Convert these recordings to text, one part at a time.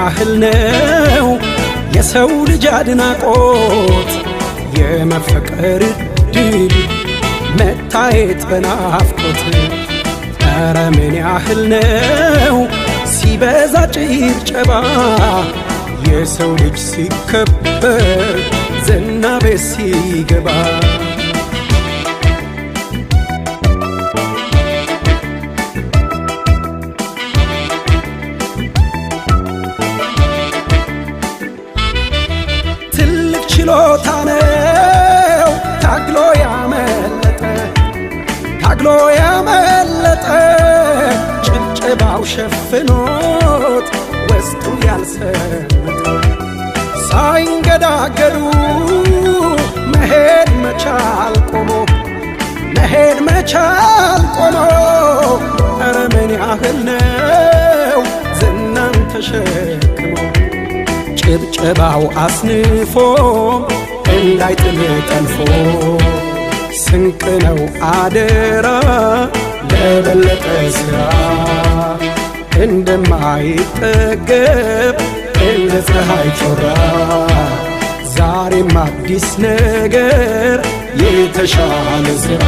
ያህል ነው የሰው ልጅ አድናቆት የመፈቀር ድል መታየት በናፍቆት ኧረ ምን ያህል ነው ሲበዛ ጭብጨባ የሰው ልጅ ሲከበር ዝና ቤት ሲገባ ትልቅ ችሎታ ነው ታግሎ ያመለጠ ጭብጨባው ሸፍኖት ውስጡ ያልሰመጠ ሳይንገዳገዱ መሄድ መቻል ቆሞ ኧረ ምን ያህል ነው ዝናን ተሸክሞ ጭብጨባው አስንፎ እንዳይጥል ጠልፎ ስንቅ ነው አደራ ለበለጠ ሥራ እንደማይጠገብ እንደ ፀሐይ ጮራ ዛሬም አዲስ ነገር የተሻለ ሥራ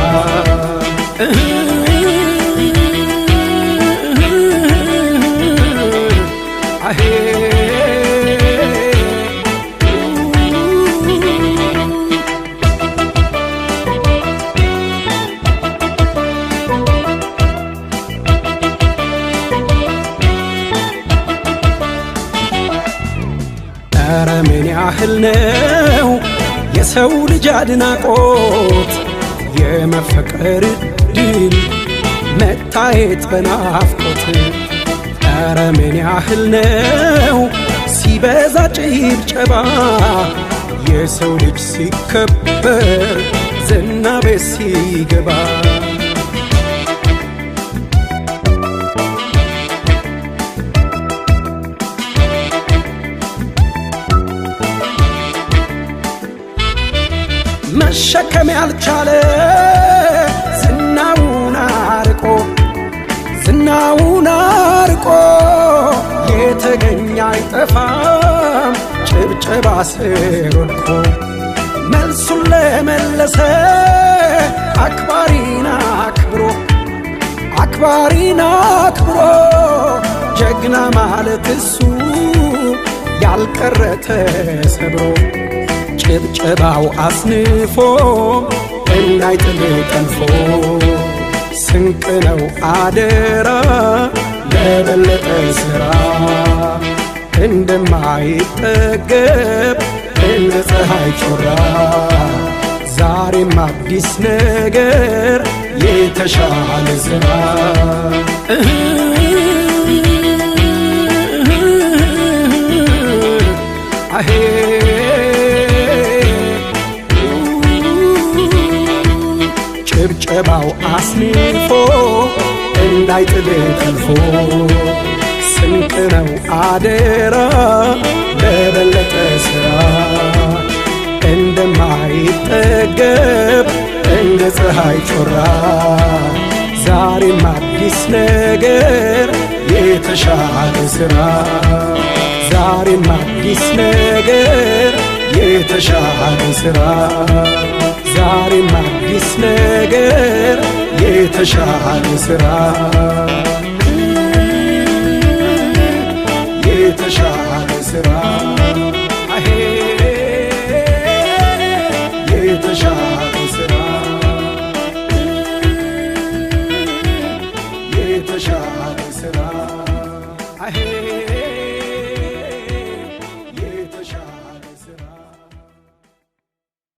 ኧረ ምን ያህል ነው የሰው ልጅ አድናቆት የመፈቀር ድል መታየት በናፍቆት ኧረ ምን ያህል ነው ሲበዛ ጭብጨባ የሰው ልጅ ሲከበር ዝና ቤት ሲገባ መሸከም ያልቻለ ዝናውን አርቆ የተገኘ አይጠፋም ጭብጨባ ስር ወድቆ መልሱን ለመለሰ አክባሪን አክብሮ ጀግና ማለት እሱ ያልቀረ ተሰብሮ ጭብጨባው አስንፎ እንዳይጥል ጠልፎ ስንቅ ነው አደራ ለበለጠ ሥራ እንደማይጠገብ እንደ ፀሐይ ጮራ ዛሬም አዲስ ነገር የተሻለ ሥራ ጭብጨባው አስንፎ እንዳይጥል ጠልፎ ስንቅ ነው አደራ ለበለጠ ሥራ እንደማይጠገብ እንደ ፀሐይ ጮራ ዛሬም አዲስ ነገር የተሻለ ሥራ ዛሬም አዲስ ነገር የተሻለ ሥራ ዛሬም አዲስ ነገር የተሻለ ሥራ የተሻለ ሥራ የተሻለ